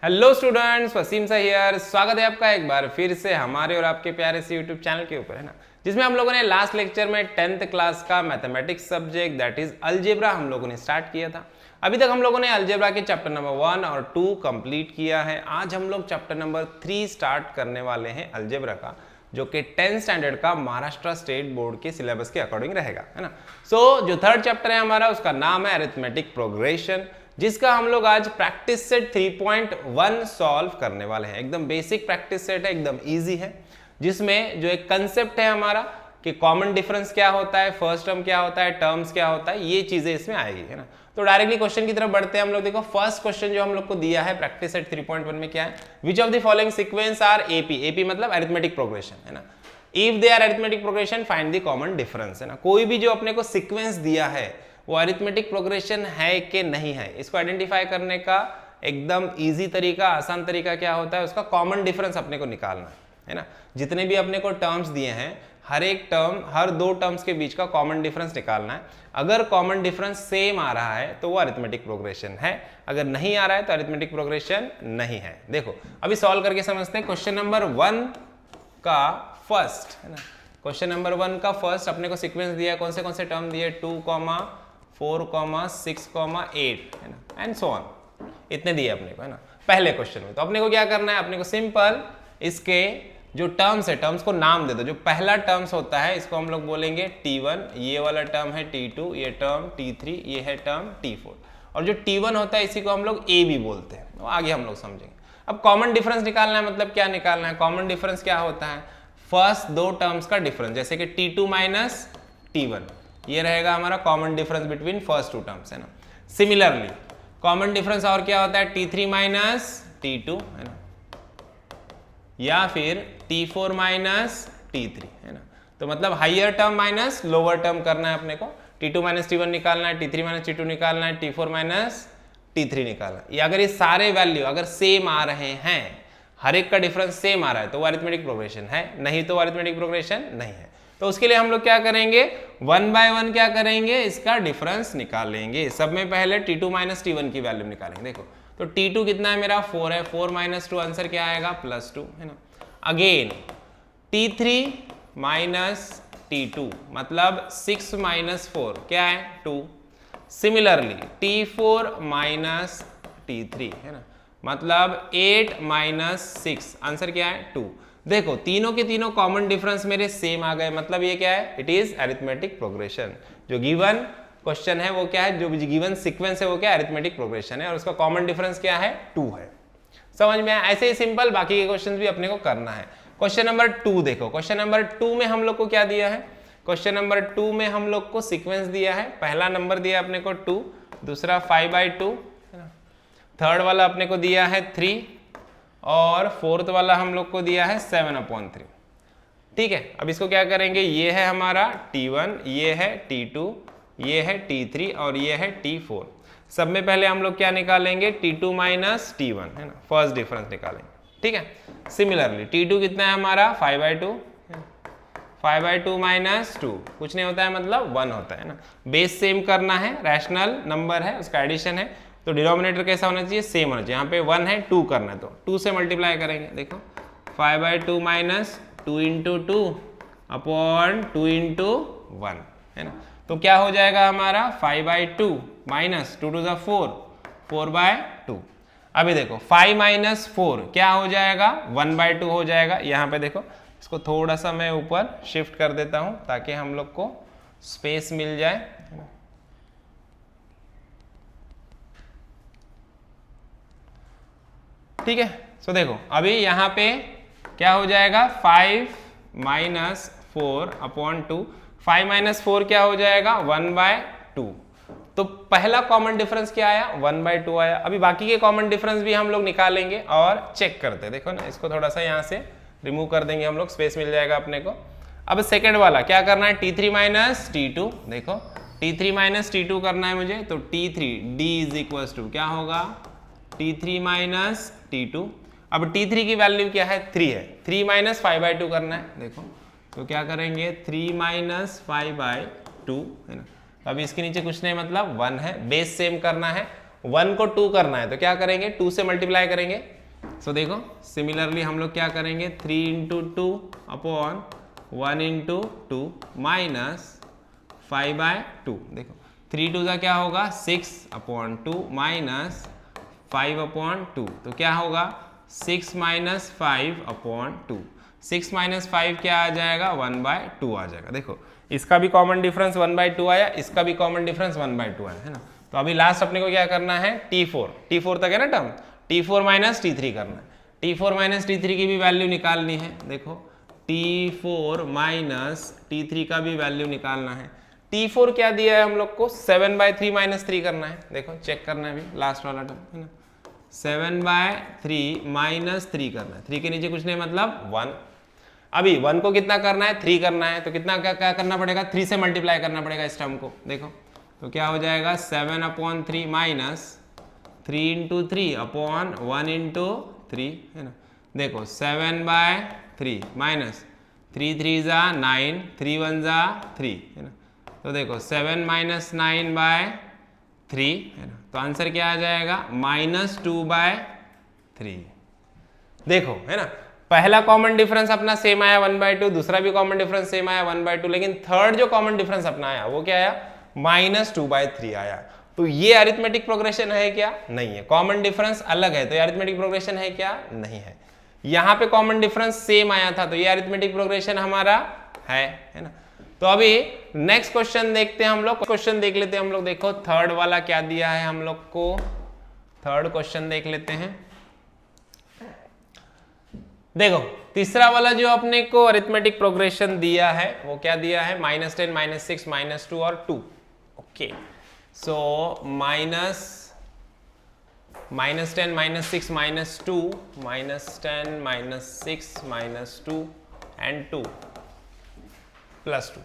Hello students, Wasim सा here. स्वागत है आपका एक बार फिर से हमारे और आपके प्यारे से यूट्यूब चैनल के ऊपर, है ना, जिसमें हम लोगों ने लास्ट लेक्चर में 10th क्लास का mathematics subject that is algebra हम लोगों ने स्टार्ट किया था। अभी तक हम लोगों ने अलजेब्रा के चैप्टर नंबर 1 और 2 कंप्लीट किया है। आज हम लोग चैप्टर नंबर 3 स्टार्ट करने वाले हैं अलजेब्रा का, जो कि 10th स्टैंडर्ड का महाराष्ट्र स्टेट बोर्ड के सिलेबस के अकॉर्डिंग रहेगा, है ना। जो थर्ड चैप्टर है हमारा, उसका नाम है अरिथमेटिक प्रोग्रेशन, जिसका हम लोग आज प्रैक्टिस सेट 3.1 सॉल्व करने वाले हैं। एकदम बेसिक प्रैक्टिस सेट है, एकदम इजी है, जिसमें जो एक कंसेप्ट है हमारा कि कॉमन डिफरेंस क्या होता है, फर्स्ट टर्म क्या होता है, टर्म्स क्या होता है, ये चीजें इसमें आएगी, है ना। तो डायरेक्टली क्वेश्चन की तरफ बढ़ते हैं हम लोग। देखो फर्स्ट क्वेश्चन जो हम लोग को दिया है प्रैक्टिस सेट 3.1 में क्या है, which of the following sequence are AP. AP मतलब अरिथमेटिक प्रोग्रेशन, है ना। If they are arithmetic progression find the common difference, है ना। कोई भी जो अपने को सीक्वेंस दिया है वो अरिथमेटिक प्रोग्रेशन है कि नहीं है, इसको आइडेंटिफाई करने का एकदम इजी तरीका, आसान तरीका क्या होता है, उसका कॉमन डिफरेंस अपने को निकालना है ना। जितने भी अपने को टर्म्स दिए हैं, हर एक टर्म, हर दो टर्म्स के बीच का कॉमन डिफरेंस निकालना है। अगर कॉमन डिफरेंस सेम आ रहा है तो वो अरिथमेटिक प्रोग्रेशन है, अगर नहीं आ रहा है तो अरिथमेटिक प्रोग्रेशन नहीं है। देखो अभी सॉल्व करके समझते हैं। क्वेश्चन नंबर 1 का फर्स्ट, है ना, क्वेश्चन नंबर 1 का फर्स्ट अपने को सीक्वेंस दिया, कौन से टर्म दिए, 2, 4, 6, 8, है ना, एंड सो ऑन, इतने दिए अपने को, है ना, पहले क्वेश्चन में। तो अपने को क्या करना है, अपने को सिंपल इसके जो टर्म्स है, टर्म्स को नाम दे दो। जो पहला टर्म्स होता है इसको हम लोग बोलेंगे T1, ये वाला टर्म है T2, ये टर्म T3, ये है टर्म T4, और जो T1 होता है इसी को हम लोग A भी बोलते हैं। तो आगे हम लोग समझेंगे। अब कॉमन डिफरेंस निकालना है, मतलब क्या निकालना है, कॉमन डिफरेंस क्या होता है, फर्स्ट दो टर्म्स का डिफरेंस, जैसे कि T2 माइनस T1, ये रहेगा हमारा common difference between first two terms, है ना। सिमिलरली कॉमन डिफरेंस और क्या होता है, T3 माइनस T2, है ना, या फिर T4 माइनस T3, है ना। तो मतलब higher term minus lower term करना है अपने को। T2 माइनस T1 निकालना है, T3 माइनस T2 निकालना है, T4 माइनस T3 निकालना है। ये अगर ये सारे वैल्यू अगर सेम आ रहे हैं, हर एक का डिफरेंस सेम आ रहा है, तो वो अरिथमेटिक प्रोग्रेशन है, नहीं तो अरिथमेटिक प्रोग्रेशन नहीं है। तो उसके लिए हम लोग क्या करेंगे, 1 बाय 1 क्या करेंगे, इसका डिफरेंस निकालेंगे। सब में पहले T2 माइनस T1 की वैल्यू निकालेंगे। देखो तो T2 कितना है मेरा, 4 है, 4 माइनस 2 आंसर क्या आएगा, +2, है ना। अगेन T3 माइनस T2 मतलब 6 माइनस 4 क्या है, 2। सिमिलरली T4 माइनस T3, है ना, मतलब 8 माइनस 6 आंसर क्या है, 2। देखो तीनों के तीनों कॉमन डिफरेंस मेरे सेम आ गए, मतलब ये क्या है, इट इज अरिथमेटिक प्रोग्रेशन। जो गिवन क्वेश्चन है वो क्या है, जो गिवन सीक्वेंस है वो क्या है, अरिथमेटिक प्रोग्रेशन है, और उसका कॉमन डिफरेंस क्या है, 2 है। समझ में आया। ऐसे ही सिंपल बाकी के क्वेश्चन भी अपने को करना है। क्वेश्चन नंबर 2 देखो, क्वेश्चन नंबर 2 में हम लोग को क्या दिया है, क्वेश्चन नंबर 2 में हम लोग को सीक्वेंस दिया है। पहला नंबर दिया अपने को 2, दूसरा 5/2, थर्ड वाला अपने को दिया है 3, और फोर्थ वाला हम लोग को दिया है 7/3। ठीक है, अब इसको क्या करेंगे, ये है हमारा T1, ये है T2, ये है T3 और ये है T4। सब में पहले हम लोग क्या निकालेंगे, T2 माइनस T1, है ना, फर्स्ट डिफरेंस निकालेंगे। ठीक है, सिमिलरली T2 कितना है हमारा, 5/2, 5/2 माइनस 2 कुछ नहीं होता है, मतलब 1 होता है ना। बेस सेम करना है, रैशनल नंबर है, उसका एडिशन है, तो डिनोमिनेटर कैसा होना चाहिए, सेम होना चाहिए। यहाँ पे 1 है, 2 करना है, तो 2 से मल्टीप्लाई करेंगे। देखो 5/2 माइनस 2 इंटू 2 अपॉन 2 इंटू 1, है ना। तो क्या हो जाएगा हमारा, 5/2 माइनस 2 टू 4, 4/2। अभी देखो 5 माइनस 4 क्या हो जाएगा, 1/2 हो जाएगा। यहाँ पे देखो इसको थोड़ा सा मैं ऊपर शिफ्ट कर देता हूँ ताकि हम लोग को स्पेस मिल जाए। ठीक है, सो देखो अभी यहाँ पे क्या हो जाएगा, 5 माइनस 4 अपॉन 2, 5 माइनस 4 क्या हो जाएगा, 1/2। तो पहला कॉमन डिफरेंस क्या आया, 1/2 आया। अभी बाकी के कॉमन डिफरेंस भी हम लोग निकालेंगे और चेक करते हैं। देखो ना, इसको थोड़ा सा यहाँ से रिमूव कर देंगे हम लोग, स्पेस मिल जाएगा अपने को। अब सेकेंड वाला क्या करना है, T3 माइनस T2। देखो T3 माइनस T2 करना है मुझे, तो T3 D is equal to क्या होगा, T3 माइनस T2। अब T3 की वैल्यू क्या है, 3 है, 3 माइनस 5/2 करना है। देखो तो क्या करेंगे, 3 माइनस 5/2, है ना। अभी इसके नीचे कुछ नहीं, मतलब 1 है, बेस सेम करना है, 1 को 2 करना है तो क्या करेंगे, 2 से मल्टीप्लाई करेंगे। सो देखो सिमिलरली हम लोग क्या करेंगे, 3 इंटू 2 अपॉन 1 इंटू 2 माइनस 5/2। देखो 3 2 का क्या होगा 6 अपॉन 2 माइनस 5 अपॉन 2, तो क्या होगा 6 माइनस 5 अपॉन 2। 6 माइनस 5 क्या आ जाएगा 1/2 आ जाएगा। देखो इसका भी कॉमन डिफरेंस 1/2 आया, इसका भी कॉमन डिफरेंस 1/2 आया, है ना। तो अभी लास्ट अपने को क्या करना है, T4 तक है ना टर्म, T4 माइनस T3 करना है। T4 माइनस T3 की भी वैल्यू निकालनी है। देखो T4 माइनस T3 का भी वैल्यू निकालना है। T4 क्या दिया है हम लोग को, 7/3 माइनस 3 करना है। देखो चेक करना है अभी लास्ट वाला टर्म, है ना। 7/3 माइनस 3 करना है, 3 के नीचे कुछ नहीं मतलब 1। अभी 1 को कितना करना है, 3 करना है, तो कितना क्या करना पड़ेगा, 3 से मल्टीप्लाई करना पड़ेगा इस टर्म को। देखो तो क्या हो जाएगा 7/3 माइनस 3 इंटू 3 अपॉन 1 इंटू 3, है ना। देखो 7/3 माइनस 3 3 जा 9, 3 1 जा 3, है ना। तो देखो 7 माइनस 9/3, है ना। तो आंसर क्या आ जाएगा -2/3। देखो है ना, पहला कॉमन डिफरेंस अपना सेम आया 1/2, दूसरा भी कॉमन डिफरेंस सेम आया 1/2, लेकिन थर्ड जो कॉमन डिफरेंस अपना आया वो क्या आया, -2/3 आया। तो ये अरिथमेटिक प्रोग्रेशन है क्या, नहीं है। कॉमन डिफरेंस अलग है तो ये अरिथमेटिक प्रोग्रेशन है क्या, नहीं है। यहाँ पे कॉमन डिफरेंस सेम आया था तो ये अरिथमेटिक प्रोग्रेशन हमारा है ना। तो अभी नेक्स्ट क्वेश्चन देखते हैं हम लोग, क्वेश्चन देख लेते हैं हम लोग। देखो थर्ड वाला क्या दिया है हम लोग को, थर्ड क्वेश्चन देख लेते हैं। देखो तीसरा वाला जो अपने को अरिथमेटिक प्रोग्रेशन दिया है वो क्या दिया है, -10 -6 -2 और 2। Okay so -10 -6 -2 -10 -6 -2 and 2 +2।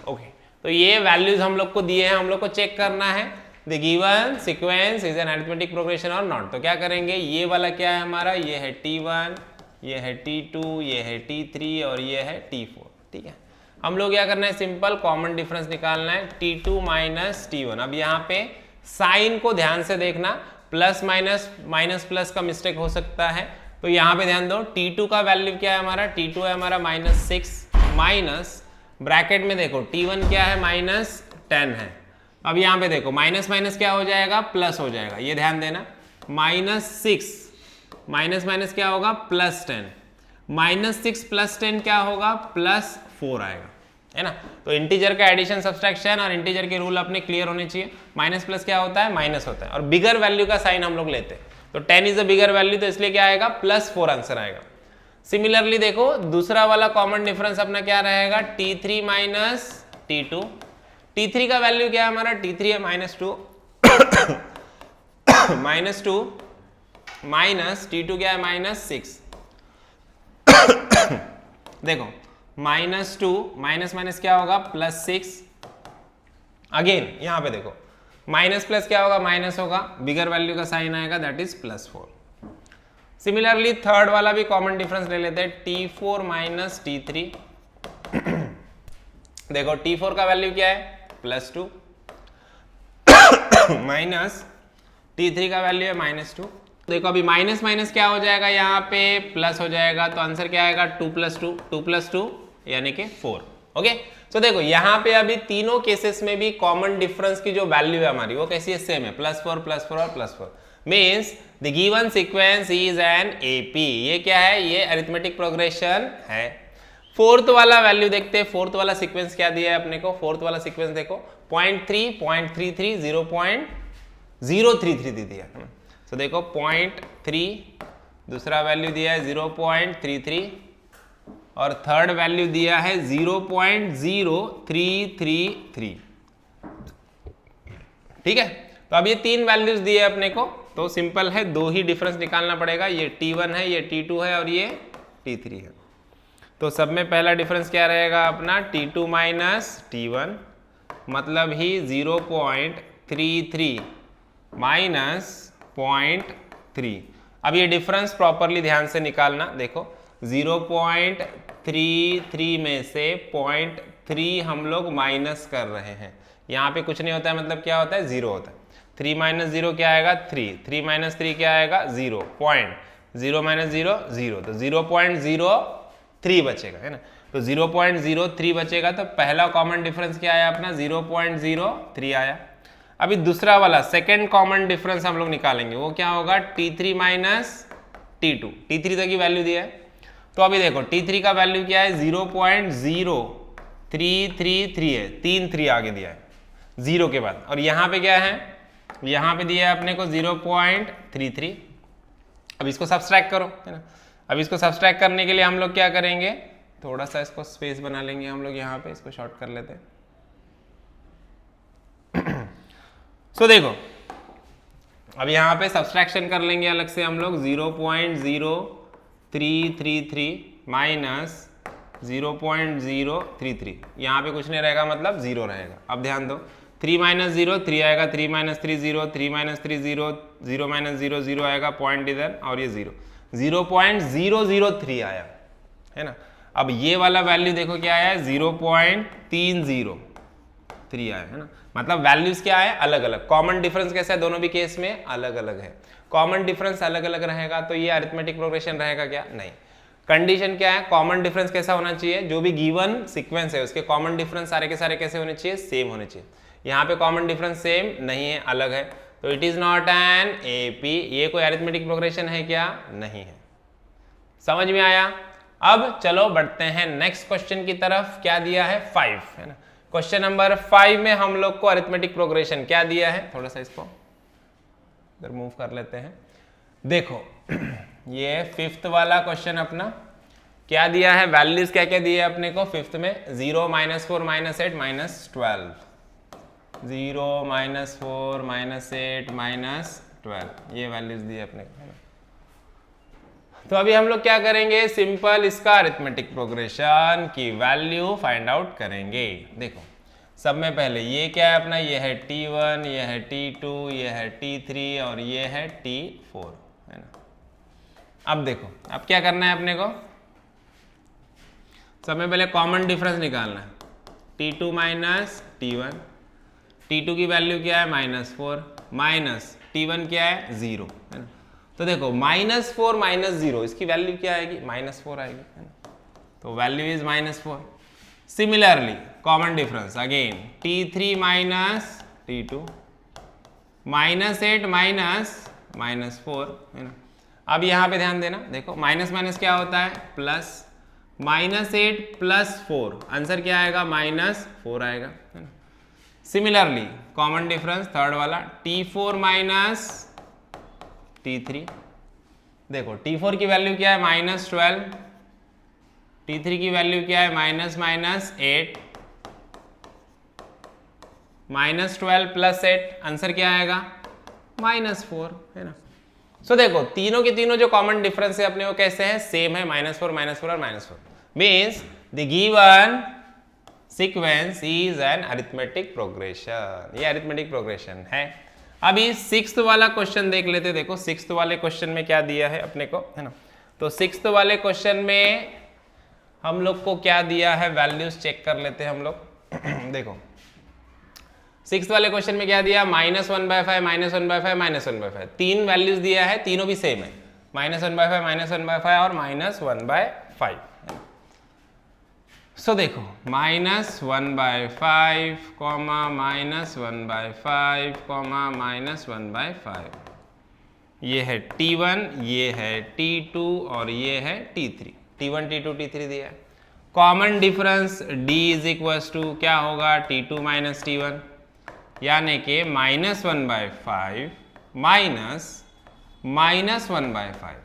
ओके तो ये वैल्यूज हम लोग को दिए हैं, हम लोग को चेक करना है the given sequence is an arithmetic progression और नॉट। तो क्या करेंगे, ये वाला क्या है हमारा, ये है T1, ये है T2, ये है T3 और ये है T4। ठीक है, हम लोग क्या करना है, सिंपल कॉमन डिफरेंस निकालना है T2 माइनस T1। अब यहाँ पे साइन को ध्यान से देखना, प्लस माइनस प्लस का मिस्टेक हो सकता है, तो यहाँ पे ध्यान दो। T2 का वैल्यू क्या है हमारा, T2 है हमारा -6 माइनस ब्रैकेट में देखो T1 क्या है -10 है। अब यहाँ पे देखो माइनस माइनस क्या हो जाएगा, प्लस हो जाएगा, ये ध्यान देना। -6 माइनस माइनस क्या होगा +10, -6 + 10 क्या होगा +4 आएगा, है ना। तो इंटीजर का एडिशन सब्सट्रैक्शन और इंटीजर के रूल अपने क्लियर होने चाहिए। माइनस प्लस क्या होता है, माइनस होता है, और बिगर वैल्यू का साइन हम लोग लेते हैं, तो 10 इज अ बिगर वैल्यू, तो इसलिए क्या आएगा +4 आंसर आएगा। सिमिलरली देखो दूसरा वाला कॉमन डिफरेंस अपना क्या रहेगा, T3 माइनस T2। T3 का वैल्यू क्या है हमारा, T3 है -2 -2 माइनस T2 क्या है -6। देखो -2 माइनस माइनस क्या होगा +6। अगेन यहां पे देखो माइनस प्लस क्या होगा, माइनस होगा, बिगर वैल्यू का साइन आएगा, दैट इज +4। सिमिलरली थर्ड वाला भी कॉमन डिफरेंस ले लेते हैं, T4 माइनस T3। देखो T4 का वैल्यू क्या है +2 माइनस T3 का वैल्यू है -2। देखो अभी माइनस माइनस क्या हो जाएगा, यहाँ पे प्लस हो जाएगा, तो आंसर क्या आएगा 2 + 2 यानी कि 4। ओके तो देखो यहाँ पे अभी तीनों केसेस में भी कॉमन डिफरेंस की जो वैल्यू है हमारी वो कैसी है, सेम है, +4 +4 और +4। Means the given sequence is an AP। ये क्या है, ये अरिथमेटिक प्रोग्रेशन है। फोर्थ वाला वैल्यू देखते हैं, फोर्थ वाला सीक्वेंस क्या दिया है अपने को, फोर्थ वाला सीक्वेंस देखो 0.3 0.33 0.033 दे दिया। तो देखो 0.3, दूसरा वैल्यू दिया है 0.33 और थर्ड वैल्यू दिया है 0.0333। ठीक है, तो अब ये तीन वैल्यूज दिए अपने को, तो सिंपल है, दो ही डिफरेंस निकालना पड़ेगा, ये T1 है, ये T2 है और ये T3 है। तो सब में पहला डिफरेंस क्या रहेगा अपना, T2 माइनस T1, मतलब ही 0.33 माइनस 0.3। अब ये डिफरेंस प्रॉपरली ध्यान से निकालना। देखो 0.33 में से 0.3 हम लोग माइनस कर रहे हैं, यहाँ पे कुछ नहीं होता है, मतलब क्या होता है 0 होता है। 3 माइनस 0 क्या आएगा 3, 3 माइनस 3 क्या आएगा 0, पॉइंट 0 माइनस 0 0, तो 0.03 बचेगा, है ना। तो 0.03 बचेगा, तो पहला कॉमन डिफरेंस क्या आया अपना 0.03 आया। अभी दूसरा वाला सेकेंड कॉमन डिफरेंस हम लोग निकालेंगे, वो क्या होगा T3 माइनस T2, T3 तक की वैल्यू दिया है। तो अभी देखो T3 का वैल्यू क्या है 0.0333 है, 3 3 आगे दिया है 0 के बाद, और यहाँ पे क्या है, यहाँ पे दिया है अपने को 0.33। अब इसको सब्सट्रैक्ट करो, है ना। अब इसको सब्सट्रैक्ट करने के लिए हम लोग क्या करेंगे, थोड़ा सा इसको स्पेस बना लेंगे हम लोग, यहाँ पे इसको शॉर्ट कर लेते हैं। सो देखो अब यहाँ पे सब्सट्रैक्शन कर लेंगे अलग से हम लोग, 0.0333 माइनस 0.033, यहाँ पे कुछ नहीं रहेगा, मतलब 0 रहेगा। अब ध्यान दो, 3 माइनस 0 3 आएगा, 3 माइनस 3 0, 3 माइनस 3 0, 0 माइनस 0 0 आएगा, पॉइंट इधर, और ये 0, 0.003 आया, है ना। अब ये वाला वैल्यू देखो क्या आया, 0.303 आया, है ना। मतलब वैल्यूज क्या है, अलग अलग। कॉमन डिफरेंस कैसा है, दोनों भी केस में अलग अलग है। कॉमन डिफरेंस अलग अलग रहेगा तो ये अरिथमेटिक प्रोग्रेशन रहेगा क्या, नहीं। कंडीशन क्या है, कॉमन डिफरेंस कैसा होना चाहिए, जो भी गिवन सीक्वेंस है उसके कॉमन डिफरेंस सारे के सारे कैसे होने चाहिए, सेम होने चाहिए। यहाँ पे कॉमन डिफरेंस सेम नहीं है, अलग है, तो it is not an AP. ये कोई अरिथमेटिक प्रोग्रेशन है क्या, नहीं है। समझ में आया। अब चलो बढ़ते हैं नेक्स्ट क्वेश्चन की तरफ। क्या दिया है 5, है ना। क्वेश्चन नंबर 5 में हम लोग को अरिथमेटिक प्रोग्रेशन क्या दिया है, थोड़ा सा इसको इधर मूव कर लेते हैं। देखो ये 5th वाला क्वेश्चन अपना क्या दिया है, वैल्यूज क्या क्या दिए अपने को 5th में, 0 minus 4 minus 8 minus 12, 0 minus 4 minus 8 minus 12, ये वैल्यूज दिए अपने को, है ना। तो अभी हम लोग क्या करेंगे, सिंपल इसका अरिथमेटिक प्रोग्रेशन की वैल्यू फाइंड आउट करेंगे। देखो सब में पहले ये क्या है अपना, ये है T1, ये है T2, ये है T3 और ये है T4, है ना। अब देखो अब क्या करना है अपने को, सब में पहले कॉमन डिफरेंस निकालना है, T2 माइनस T1, T2 की वैल्यू क्या है -4, माइनस T1 क्या है 0, है ना। तो देखो -4 माइनस 0, इसकी वैल्यू क्या आएगी, -4 आएगी, है ना। तो value is -4। Similarly common difference again T3 minus T2, -8 minus -4, है ना। अब यहाँ पे ध्यान देना, देखो माइनस माइनस क्या होता है प्लस, -8 प्लस 4, आंसर क्या आएगा -4 आएगा, है ना। सिमिलरली कॉमन डिफरेंस थर्ड वाला T4 माइनस T3, देखो T4 की वैल्यू क्या है -12, T3 की वैल्यू क्या है -8, -12 प्लस 8, आंसर क्या आएगा -4, है ना। सो देखो तीनों के तीनों जो कॉमन डिफरेंस है अपने वो कैसे हैं, सेम है, -4 और -4, means the given sequence is an arithmetic progression, ये अरिथमेटिक प्रोग्रेशन है। अभी 6th वाला क्वेश्चन देख लेते, देखो 6th वाले क्वेश्चन में क्या दिया है अपने को, है ना। तो 6th वाले क्वेश्चन में हम लोग को क्या दिया है, वैल्यूज चेक कर लेते हैं हम लोग। देखो 6th वाले क्वेश्चन में क्या दिया, -1/5, -1/5, -1/5, 3 वैल्यूज दिया है, तीनों भी सेम है, -1/5, -1/5 और -1/5। सो देखो -1/5, -1/5, -1/5, ये है T1, ये है T2 और ये है T3, T1 T2 T3 दिया है। Common difference D is equal to क्या होगा, T2 माइनस T1, यानी कि -1/5 माइनस -1/5,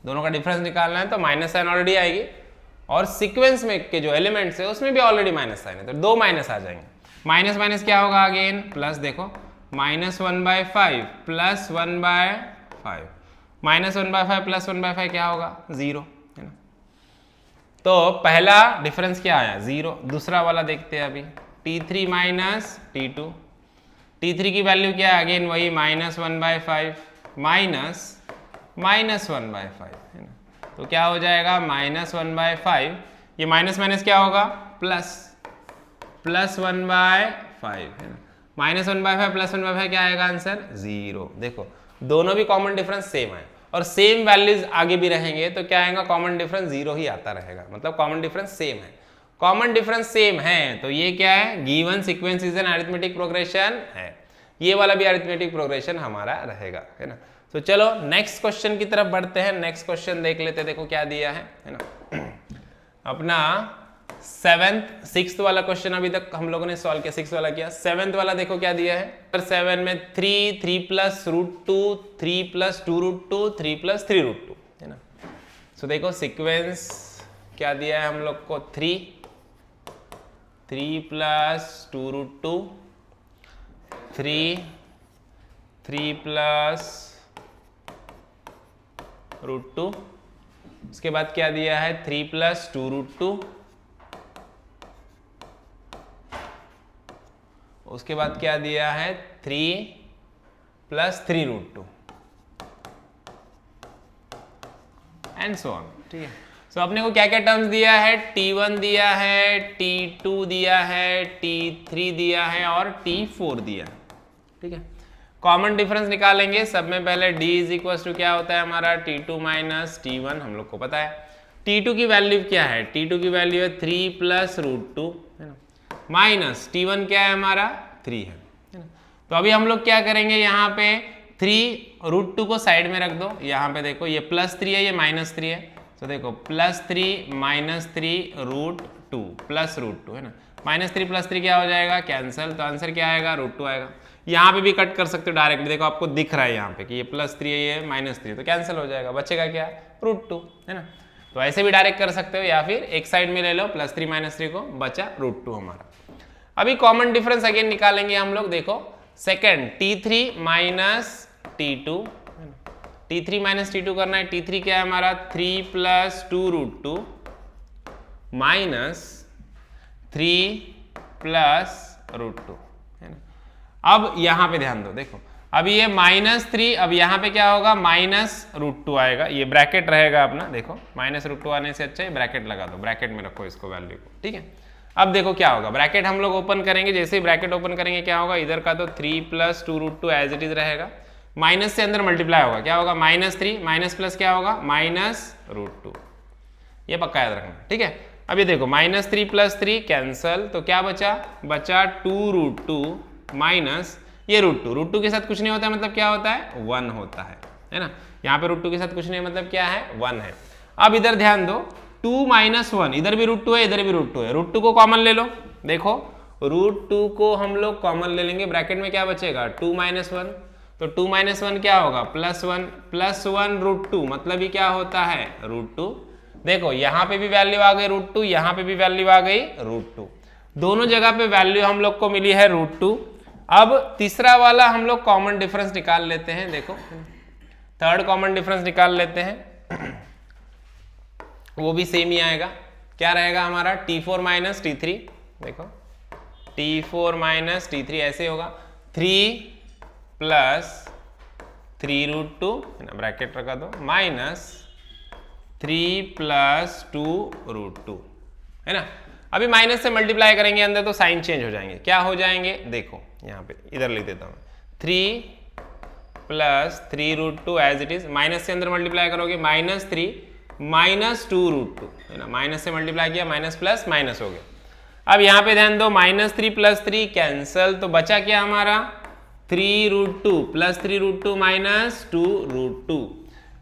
दोनों का डिफरेंस निकालना है तो माइनस साइन ऑलरेडी आएगी, और सीक्वेंस में के जो एलिमेंट्स है उसमें भी ऑलरेडी माइनस साइन है, तो 2 माइनस आ जाएंगे। माइनस माइनस क्या होगा अगेन प्लस, देखो -1/5 प्लस 1/5, -1/5 प्लस 1/5 क्या होगा 0, है ना। तो पहला डिफरेंस क्या आया 0। दूसरा वाला देखते हैं अभी, T3 माइनस T2, T3 की वैल्यू क्या है अगेन वही -1/5 माइनस -1/5, है ना। तो क्या हो जाएगा -1/5, ये माइनस माइनस क्या होगा प्लस 1/5, है ना। -1/5 प्लस 1/5 क्या आएगा आंसर 0। देखो दोनों भी कॉमन डिफरेंस सेम है और सेम वैल्यूज आगे भी रहेंगे तो क्या आएगा कॉमन डिफरेंस 0 ही आता रहेगा, मतलब कॉमन डिफरेंस सेम है। कॉमन डिफरेंस सेम है तो ये क्या है, given sequence is an arithmetic progression है, ये वाला भी अरिथमेटिक प्रोग्रेशन हमारा रहेगा, है ना। तो चलो नेक्स्ट क्वेश्चन की तरफ बढ़ते हैं। नेक्स्ट क्वेश्चन देख लेते हैं, देखो क्या दिया है ना। अपना 6th वाला क्वेश्चन अभी तक हम लोगों ने सॉल्व किया, 6th वाला किया। 7th वाला देखो क्या दिया है, 7 में 3 प्लस √2 3 प्लस 2√2 3 प्लस 3√2 है ना। सो देखो सीक्वेंस क्या दिया है हम लोग को, 3 प्लस 2√2 3 प्लस √2, उसके बाद क्या दिया है 3 प्लस 2√2, उसके बाद क्या दिया है 3 प्लस 3√2 एंड सो ऑन, ठीक है। सो अपने को क्या क्या टर्म्स दिया है, T1 दिया है, T2 दिया है, T3 दिया है और T4 दिया है, ठीक है। कॉमन डिफरेंस निकालेंगे। सब में पहले D इज इक्वल टू क्या होता है हमारा T2 माइनस T1, हम लोग को पता है। T2 की वैल्यू क्या है, T2 की वैल्यू है 3 प्लस √2 है ना, माइनस T1 क्या है हमारा 3 है ना। तो अभी हम लोग क्या करेंगे, यहाँ पे 3√2 को साइड में रख दो, यहाँ पे देखो ये +3 है ये -3 है, तो देखो +3 -3√2 प्लस √2 है ना, -3 + 3 क्या हो जाएगा कैंसिल, तो आंसर क्या आएगा √2 आएगा। यहाँ पे भी कट कर सकते हो डायरेक्टली, देखो आपको दिख रहा है यहाँ पे कि ये +3 है ये -3 तो कैंसिल हो जाएगा, बचेगा क्या √2 है ना। तो ऐसे भी डायरेक्ट कर सकते हो या फिर एक साइड में ले लो +3 -3 को, बचा √2 हमारा। अभी कॉमन डिफरेंस अगेन निकालेंगे हम लोग। देखो second T3 minus T2, T3 minus T2 करना है। T3 क्या है हमारा 3 प्लस 2√2 माइनस 3 प्लस √2 है ना। अब यहाँ पे ध्यान दो, देखो अभी ये -3, अब यहाँ पे क्या होगा -√2 आएगा, ये ब्रैकेट रहेगा अपना, देखो -√2 आने से अच्छा है ब्रैकेट लगा दो, ब्रैकेट में रखो इसको वैल्यू को, ठीक है। अब देखो क्या होगा, ब्रैकेट हम लोग ओपन करेंगे, जैसे ही ब्रैकेट ओपन करेंगे क्या होगा, इधर का तो 3 प्लस 2√2 एज इट इज रहेगा, माइनस से अंदर मल्टीप्लाई होगा, क्या होगा -3 माइनस प्लस क्या होगा -√2, ये पक्का याद रखना, ठीक है। अब ये देखो -3 + 3 कैंसल, तो क्या बचा 2√2 माइनस ये √2 के साथ कुछ नहीं होता है, मतलब क्या होता है 1 होता है ना। यहाँ पे √2 के साथ कुछ नहीं, मतलब क्या है 1 है। अब इधर ध्यान दो 2 - 1, इधर भी √2 है इधर भी √2 है, √2 को कॉमन ले लो, देखो √2 को हम लोग कॉमन ले लेंगे, ब्रैकेट में क्या बचेगा 2 - 1, तो 2 - 1 क्या होगा +1 +1 √2, मतलब ये क्या होता है √2। देखो यहाँ पे भी वैल्यू आ गई √2, यहाँ पे भी वैल्यू आ गई √2, दोनों जगह पे वैल्यू हम लोग को मिली है √2। अब तीसरा वाला हम लोग कॉमन डिफरेंस निकाल लेते हैं, देखो थर्ड कॉमन डिफरेंस निकाल लेते हैं, वो भी सेम ही आएगा, क्या रहेगा हमारा T4 माइनस T3, देखो T4 माइनस T3 ऐसे होगा 3 प्लस 3√2 है ना, ब्रैकेट रखा दो, माइनस 3 प्लस 2√2 है ना। अभी माइनस से मल्टीप्लाई करेंगे अंदर तो साइन चेंज हो जाएंगे, क्या हो जाएंगे देखो यहाँ पे इधर लिख देता हूँ 3 plus 3√2 as it is, minus से अंदर मल्टीप्लाई करोगे -3 माइनस 2√2 है ना, माइनस से मल्टीप्लाई किया माइनस प्लस माइनस हो गया। अब यहाँ पे ध्यान दो -3 + 3 कैंसल, तो बचा क्या हमारा 3√2 प्लस 3√2 माइनस 2√2।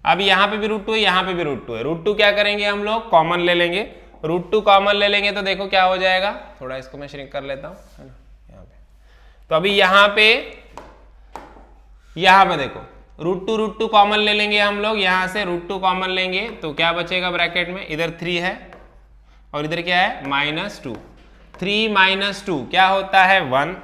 अब यहाँ पे भी √2 है यहाँ पे भी √2 है, √2 क्या करेंगे हम लोग कॉमन ले लेंगे, √2 कॉमन ले लेंगे तो देखो क्या हो जाएगा, थोड़ा इसको मैं श्रिंक कर लेता हूँ है ना यहाँ पे। तो अभी यहाँ पे देखो √2 कॉमन ले लेंगे हम लोग, यहाँ से √2 कॉमन लेंगे तो क्या बचेगा ब्रैकेट में, इधर 3 है और इधर क्या है -2, 3 - 2 क्या होता है 1,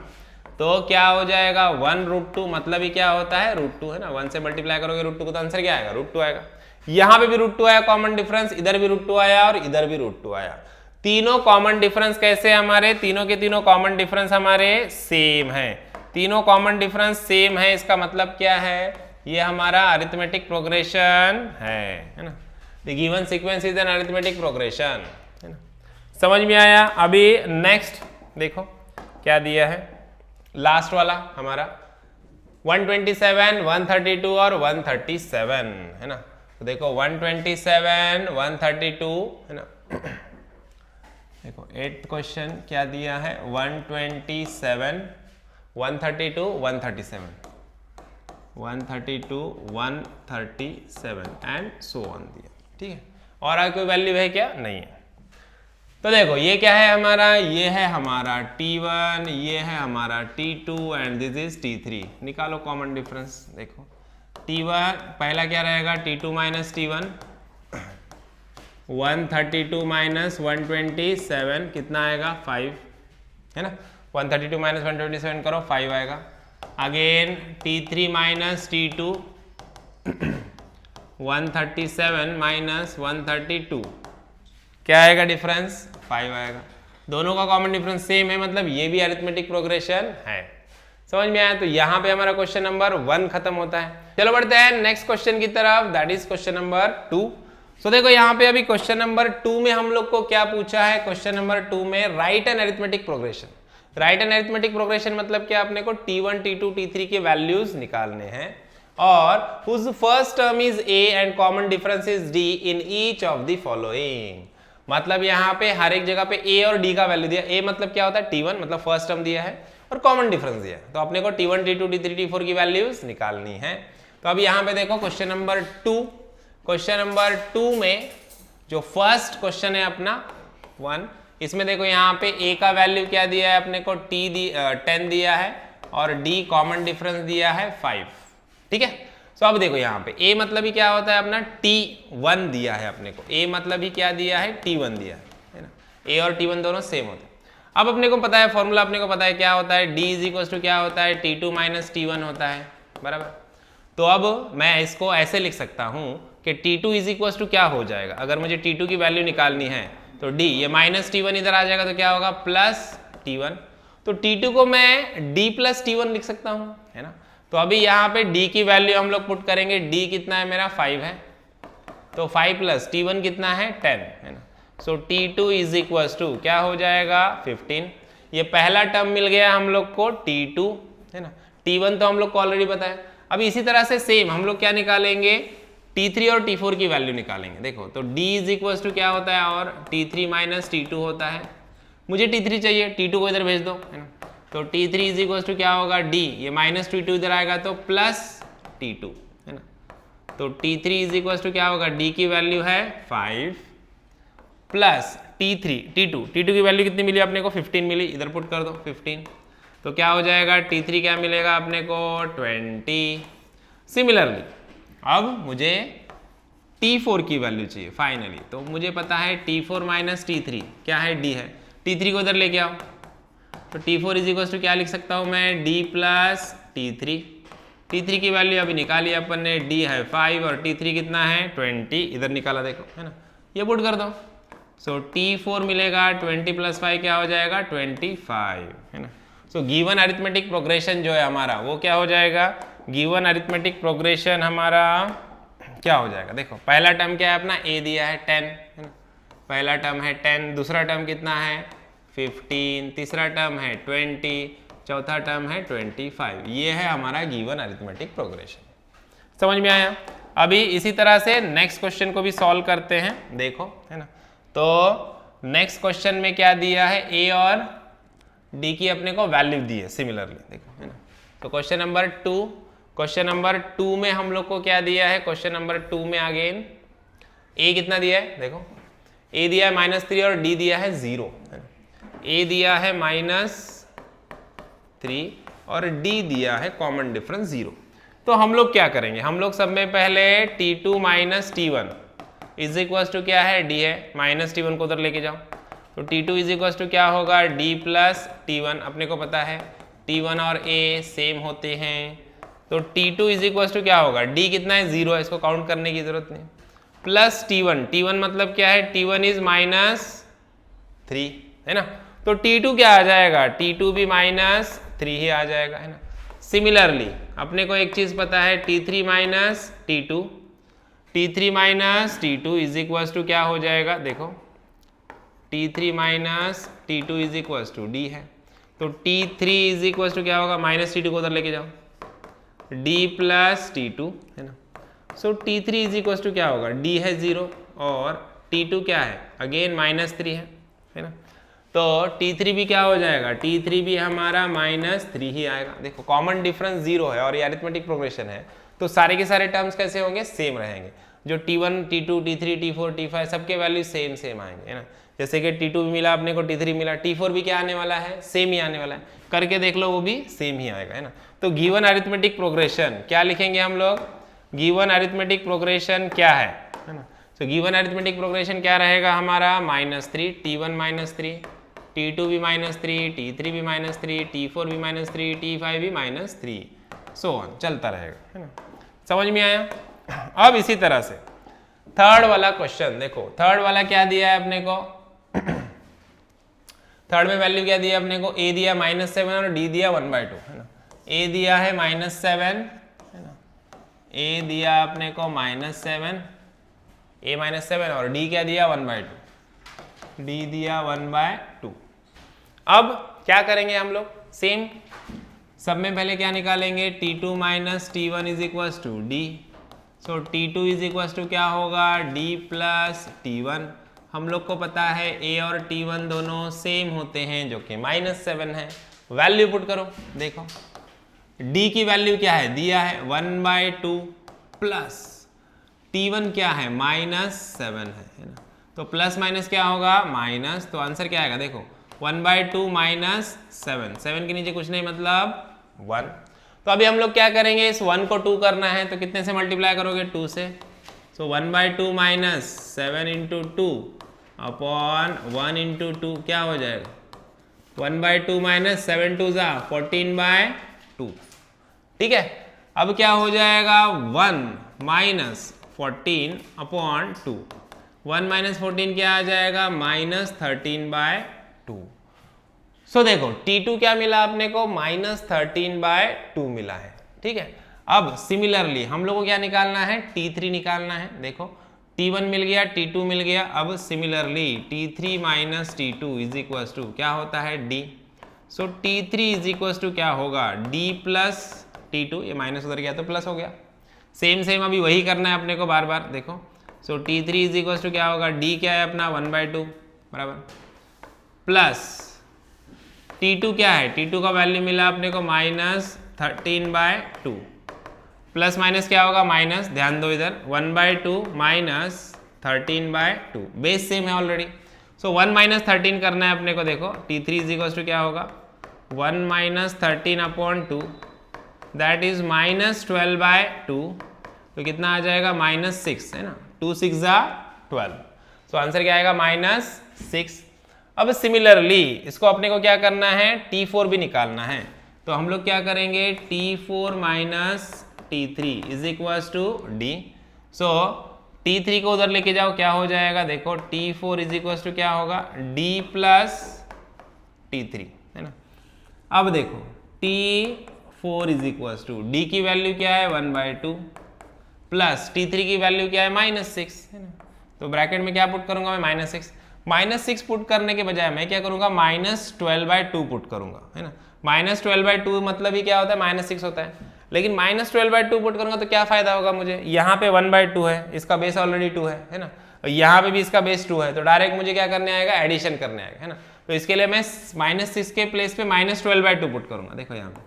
तो क्या हो जाएगा 1√2, मतलब ही क्या होता है √2 है ना, 1 से मल्टीप्लाई करोगे √2 को तो आंसर क्या आएगा √2 आएगा। यहाँ पे भी √2 आया कॉमन डिफरेंस, इधर भी √2 आया और इधर भी √2 आया, तीनों कॉमन डिफरेंस कैसे हमारे, तीनों के तीनों कॉमन डिफरेंस हमारे सेम है, तीनों कॉमन डिफरेंस सेम है, इसका मतलब क्या है ये हमारा अरिथमेटिक प्रोग्रेशन है ना, the given sequence is an arithmetic progression है ना, समझ में आया। अभी नेक्स्ट देखो क्या दिया है, लास्ट वाला हमारा 127, 132 और 137 है ना। तो देखो 127, 132 है ना। देखो 8th क्वेश्चन क्या दिया है, 127, 132, 137, 132, 137 एंड सो ऑन दिया, ठीक है। और आगे कोई वैल्यू है क्या, नहीं है। तो देखो ये क्या है हमारा, ये है हमारा T1, ये है हमारा T2 and this is T3। निकालो कॉमन डिफरेंस। देखो T1 पहला क्या रहेगा, T2 माइनस T1, 132 माइनस 127 कितना आएगा, 5 है ना। 132 माइनस 127 करो, 5 आएगा। Again T3 minus T2, 137 minus 132 क्या आएगा डिफरेंस, 5 आएगा। दोनों का कॉमन डिफरेंस सेम है, मतलब ये भी अरिथमेटिक प्रोग्रेशन है। समझ में आया। तो यहाँ पे हमारा क्वेश्चन नंबर 1 खत्म होता है। चलो बढ़ते हैं नेक्स्ट क्वेश्चन की तरफ, दैट इज क्वेश्चन नंबर 2। सो देखो यहाँ पे अभी क्वेश्चन नंबर 2 में हम लोग को क्या पूछा है, क्वेश्चन नंबर 2 में write an arithmetic progression. Write an arithmetic progression मतलब क्या, अपने को T1, T2, T3 के वैल्यूज निकालने हैं और whose first term is A and common difference is D in each of the following। मतलब यहाँ पे हर एक जगह पे A और D का वैल्यू दिया। A मतलब क्या होता है, T1 मतलब फर्स्ट टर्म दिया है और कॉमन डिफरेंस दिया है। तो अपने को T1, T2, T3, T4 की वैल्यूज निकालनी है। तो अब यहाँ पे देखो क्वेश्चन नंबर 2, क्वेश्चन नंबर 2 में जो फर्स्ट क्वेश्चन है अपना 1, इसमें देखो यहाँ पे A का वैल्यू क्या दिया है अपने को, 10 दिया है और D कॉमन डिफरेंस दिया है 5, ठीक है। तो अब देखो यहाँ पे A मतलब ही क्या होता है अपना, T1 दिया है अपने को। A मतलब ही क्या दिया है, T1 दिया है ना। A और T1 दोनों सेम होते हैं। अब अपने को पता है फॉर्मूला, अपने को पता है क्या होता है, D इज इक्वल टू क्या होता है, T2 माइनस T1 होता है, बराबर। तो अब मैं इसको ऐसे लिख सकता हूँ कि T2 इज इक्वल टू क्या हो जाएगा, अगर मुझे T2 की वैल्यू निकालनी है तो D, ये माइनस T1 इधर आ जाएगा तो क्या होगा, प्लस T1। तो T2 को मैं D प्लस T1 लिख सकता हूँ, है ना। तो अभी यहाँ पे D की वैल्यू हम लोग पुट करेंगे। D कितना है मेरा, 5 है, तो 5 प्लस T1 कितना है, 10 है ना। सो T2 इज इक्वल टू क्या हो जाएगा, 15। ये पहला टर्म मिल गया हम लोग को T2, है ना। T1 तो हम लोग को ऑलरेडी पता है। अब इसी तरह से सेम हम लोग क्या निकालेंगे, T3 और T4 की वैल्यू निकालेंगे। देखो तो D इज इक्वल टू क्या होता है, और T3 माइनस T2 होता है। मुझे T3 चाहिए, T2 को इधर भेज दो, है ना। तो T3 इज इक्वल टू क्या होगा, D, ये माइनस T2 इधर आएगा तो प्लस T2, है ना। तो T3 इज इक्वल टू क्या होगा, D की वैल्यू है 5 प्लस T2 की वैल्यू कितनी मिली अपने को, 15 मिली, इधर पुट कर दो 15। तो क्या हो जाएगा, T3 क्या मिलेगा अपने को, 20। सिमिलरली अब मुझे T4 की वैल्यू चाहिए फाइनली। तो मुझे पता है T4 माइनस T3 क्या है, D है। T3 को इधर लेके आओ, तो T4 इज इक्वल टू क्या लिख सकता हूँ मैं, D प्लस T3 की वैल्यू अभी निकाली अपन ने, D है 5 और T3 कितना है, 20, इधर निकाला देखो, है ना। ये पुट कर दो। सो T4 मिलेगा 20 प्लस 5 क्या हो जाएगा, 25, है ना। सो गिवन अरिथमेटिक प्रोग्रेशन जो है हमारा वो क्या हो जाएगा, गिवन अरिथमेटिक प्रोग्रेशन हमारा क्या हो जाएगा। देखो पहला टर्म क्या है अपना, A दिया है 10, है ना। पहला टर्म है 10, दूसरा टर्म कितना है 15, तीसरा टर्म है 20, चौथा टर्म है 25। ये है हमारा गिवन अरिथमेटिक प्रोग्रेशन। समझ में आया। अभी इसी तरह से नेक्स्ट क्वेश्चन को भी सॉल्व करते हैं, देखो, है ना। तो नेक्स्ट क्वेश्चन में क्या दिया है, A और D की अपने को वैल्यू दी है सिमिलरली, देखो, है ना। तो क्वेश्चन नंबर 2 में हम लोग को क्या दिया है, क्वेश्चन नंबर 2 में अगेन A कितना दिया है, देखो A दिया है -3 और D दिया है 0, है ना। A दिया है -3 और D दिया है कॉमन डिफरेंस 0। तो हम लोग क्या करेंगे, हम लोग सब में पहले T2 minus T1 is equal to क्या है, D है, माइनस T1 को उधर लेके जाओ। तो T2 इज इक्वल टू क्या होगा, D प्लस T1, अपने को पता है T1 और A सेम होते हैं। तो T2 इज इक्वल टू क्या होगा, D कितना है, 0 है, इसको काउंट करने की जरूरत नहीं, प्लस T1 मतलब क्या है, T1 इज -3, है ना। तो T2 क्या आ जाएगा, T2 भी -3 ही आ जाएगा, है ना। सिमिलरली अपने को एक चीज पता है, T3 minus T2 is equal to क्या हो जाएगा, देखो T3 minus T2 is equal to D है। तो T3 इज इक्वल टू क्या होगा, माइनस T2 को उधर लेके जाओ, D प्लस T2 है ना। सो T3 इज इक्वल टू क्या होगा, D है 0 और T2 क्या है, अगेन -3 है ना। तो T3 भी क्या हो जाएगा, T3 भी हमारा -3 ही आएगा। देखो कॉमन डिफरेंस 0 है और ये अरिथमेटिक प्रोग्रेशन है, तो सारे के सारे टर्म्स कैसे होंगे, सेम रहेंगे। जो T1, T2, T3, T4, T5 सबके वैल्यू सेम आएंगे, है ना। जैसे कि T2 भी मिला अपने को, T3 मिला, T4 भी क्या आने वाला है, सेम ही आने वाला है। करके देख लो, वो भी सेम ही आएगा, है ना। तो गिवन अरिथमेटिक प्रोग्रेशन क्या लिखेंगे हम लोग, गिवन अरिथमेटिक प्रोग्रेशन क्या है ना। तो गिवन अरिथमेटिक प्रोग्रेशन क्या रहेगा हमारा, -3, T1 -3, T2 भी -3, T3 भी -3, T4 भी -3, T5 भी -3, सो ऑन चलता रहेगा, है ना। समझ में आया। अब इसी तरह से थर्ड वाला क्वेश्चन देखो, थर्ड वाला क्या दिया है अपने को, थर्ड में वैल्यू क्या दिया अपने को, A दिया -7 और D दिया 1/2, है ना। A दिया है -7, है ना, A दिया अपने को -7, A -7 और D क्या दिया 1/2, D दिया 1/2। अब क्या करेंगे हम लोग, सेम सब में पहले क्या निकालेंगे, T2 - T1 is equal to D। So T2 is equal to क्या होगा, D प्लस T1। हम लोग को पता है A और T1 दोनों सेम होते हैं जो कि -7 है। वैल्यू पुट करो, देखो D की वैल्यू क्या है, दिया है 1/2 प्लस T1 क्या है, -7 है ना। तो प्लस माइनस क्या होगा, माइनस, तो आंसर क्या आएगा, देखो 1/2 -7, 7 के नीचे कुछ नहीं मतलब 1। तो अभी हम लोग क्या करेंगे, इस 1 को 2 करना है, तो कितने से मल्टीप्लाई करोगे, 2 से। सो 1/2 -7 × 2 अपॉन 1 × 2 क्या हो जाएगा, 1/2 -7 2 14/2, ठीक है। अब क्या हो जाएगा, 1 - 14 अपॉन 2, 1 - 14 क्या आ जाएगा, -13/2। सो देखो T2 क्या मिला अपने को, -13/2 मिला है, ठीक है। अब सिमिलरली हम लोग को क्या निकालना है, T3 निकालना है। देखो T1 मिल गया, T2 मिल गया। अब similarly T3 - T2 is equal to क्या होता है, D। So T3 is equal to क्या होगा, D प्लस T2, ये माइनस उधर गया तो प्लस हो गया। सेम अभी वही करना है अपने को बार बार। देखो सो T3 इज इक्वल टू क्या होगा, D क्या है अपना 1/2 बराबर, प्लस T2 क्या है, T2 का वैल्यू मिला अपने को -13/2, प्लस माइनस क्या होगा, माइनस, ध्यान दो इधर 1/2 -13/2, बेस सेम है ऑलरेडी। सो 1 - 13 करना है अपने को। देखो T3 इज इक्वल टू क्या होगा, 1 - 13/2 दैट इज -12/2, तो कितना आ जाएगा, -6, है ना। 2 6 12, सो आंसर क्या आएगा, -6। अब सिमिलरली इसको अपने को क्या करना है, T4 भी निकालना है। तो हम लोग क्या करेंगे, T4 - T3 is equal to D। So T3 को उधर लेके जाओ, क्या हो जाएगा, देखो T4 इज इक्वल टू क्या होगा, D प्लस T3, है ना। अब देखो T4 is equal to D की वैल्यू क्या है 1/2 प्लस T3 की वैल्यू क्या है -6, है ना। तो ब्रैकेट में क्या पुट करूंगा मैं, -6। -6 पुट करने के बजाय मैं क्या करूंगा, -12/2 पुट करूंगा, है ना। -12/2 मतलब ही क्या होता है, -6 होता है। लेकिन -12/2 पुट करूंगा तो क्या फायदा होगा मुझे, यहाँ पे 1/2 है, इसका बेस ऑलरेडी 2 है ना। यहाँ पे भी इसका बेस 2 है, तो डायरेक्ट मुझे क्या करने आएगा, एडिशन करने आएगा, है ना। तो इसके लिए मैं -6 के प्लेस पे -12/2 पुट करूंगा। देखो यहाँ पे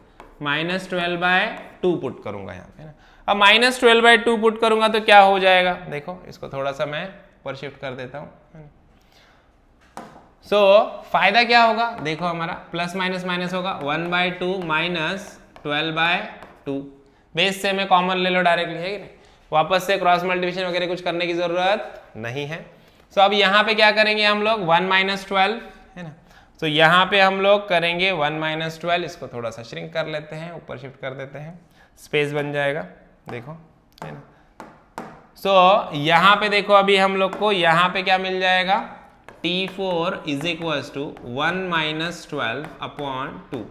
-12/2 पुट करूंगा यहाँ पे, है ना। अब -12/2 पुट करूंगा तो क्या हो जाएगा, देखो इसको थोड़ा सा मैं ऊपर शिफ्ट कर देता हूँ। सो फायदा क्या होगा, देखो हमारा प्लस माइनस माइनस होगा, 1/2 -12/2, बेस से मैं कॉमन ले लो डायरेक्टली, है कि नहीं। वापस से क्रॉस मल्टीप्लिकेशन वगैरह कुछ करने की जरूरत नहीं है। सो अब यहाँ पे क्या करेंगे हम लोग, 1 - 12, है ना। तो यहाँ पे हम लोग करेंगे 1 - 12, इसको थोड़ा सा श्रिंक कर लेते हैं, ऊपर शिफ्ट कर देते हैं, स्पेस बन जाएगा, देखो, है ना। सो यहाँ पे देखो अभी हम लोग को यहाँ पे क्या मिल जाएगा, T4 इज इक्वल टू 1 - 12/2।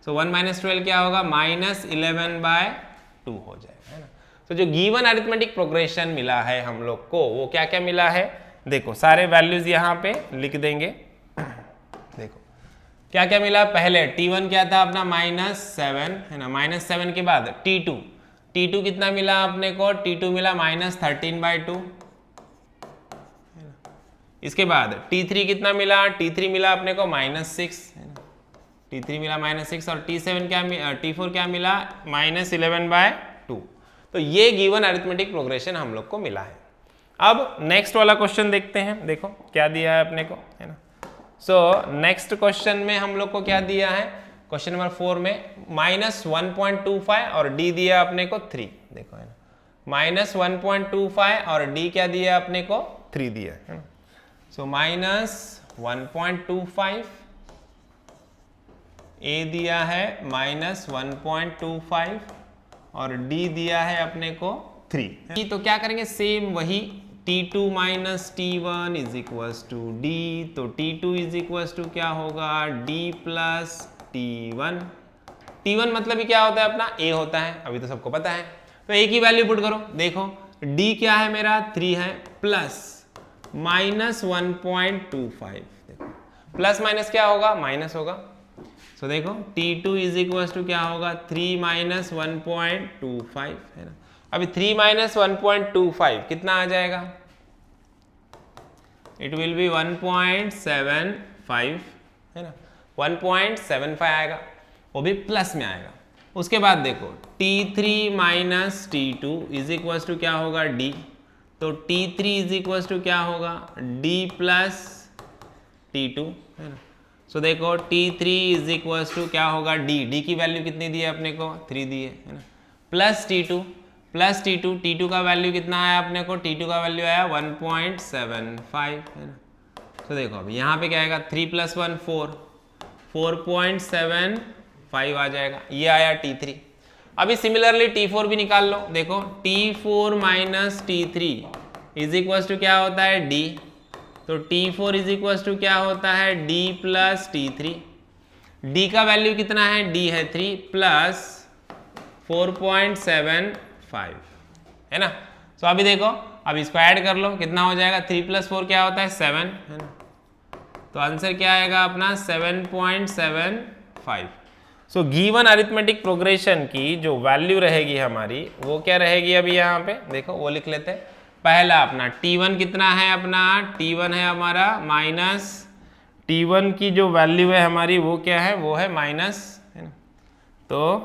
सो 1 - 12 क्या होगा, -11/2 हो जाएगा, है ना। तो जो गिवन अरिथमेटिक प्रोग्रेशन मिला है हम लोग को, वो क्या क्या मिला है, देखो सारे वैल्यूज यहाँ पे लिख देंगे। देखो क्या क्या मिला, पहले T1 क्या था अपना -7 है ना, -7 के बाद T2 कितना मिला अपने को, T2 मिला -13/2। इसके बाद T3 कितना मिला, T3 मिला अपने को -6 है ना, T3 मिला -6 और T4 क्या मिला -11/2। तो ये गिवन अरिथमेटिक प्रोग्रेशन हम लोग को मिला है। अब नेक्स्ट वाला क्वेश्चन देखते हैं, देखो क्या दिया है अपने को है ना। सो नेक्स्ट क्वेश्चन में हम लोग को क्या दिया है, क्वेश्चन नंबर 4 में -1.25 और D दिया अपने को 3, देखो है ना, -1.25 और D क्या दिया अपने को 3 दिया है ना। सो -1.25 A दिया है -1.25 और D दिया है अपने को 3। तो क्या करेंगे, सेम वही T2 - T1 is equals to D, तो T2 इज इक्वल्स टू क्या होगा D प्लस T1। T1 मतलब ही क्या होता है अपना A होता है, अभी तो सबको पता है। तो A की वैल्यू पुट करो, देखो D क्या है मेरा 3 है, प्लस -1.25, देखो प्लस माइनस क्या होगा, माइनस होगा। सो देखो T2 इज इक्वल्स टू क्या होगा 3 - 1.25 है ना। अभी 3 - 1.25 कितना आ जाएगा, इट विल बी 1.75 है ना, 1.75 आएगा, वो भी प्लस में आएगा। उसके बाद देखो T3 - T2 is equals to क्या होगा D, तो T3 इज इक्वल्स टू क्या होगा D प्लस T2 है ना। सो देखो T3 इज इक्वल्स टू क्या होगा D की वैल्यू कितनी दी है अपने को 3 दी है ना, प्लस T2 T2 का वैल्यू कितना आया अपने को, T2 का वैल्यू आया 1.75 है ना। तो देखो अब यहाँ पे क्या आएगा 3 + 1 4, 4.75 आ जाएगा, ये आया T3। अभी सिमिलरली T4 भी निकाल लो, देखो T4 - T3 is equals to क्या होता है D, तो T4 इज इक्वल्स टू क्या होता है D प्लस T3। D का वैल्यू कितना है, D है 3 प्लस 4.75 है ना। तो अभी देखो अब इसको ऐड कर लो, कितना हो जाएगा 3 + 4 क्या होता है 7 है ना। तो आंसर क्या आएगा अपना 7.75। सो गिवन अरिथमेटिक प्रोग्रेशन की जो वैल्यू रहेगी हमारी वो क्या रहेगी, अभी यहाँ पे देखो वो लिख लेते हैं। पहला अपना T1 कितना है, अपना T1 है हमारा माइनस, T1 की जो वैल्यू है हमारी वो क्या है, वो है माइनस है ना। तो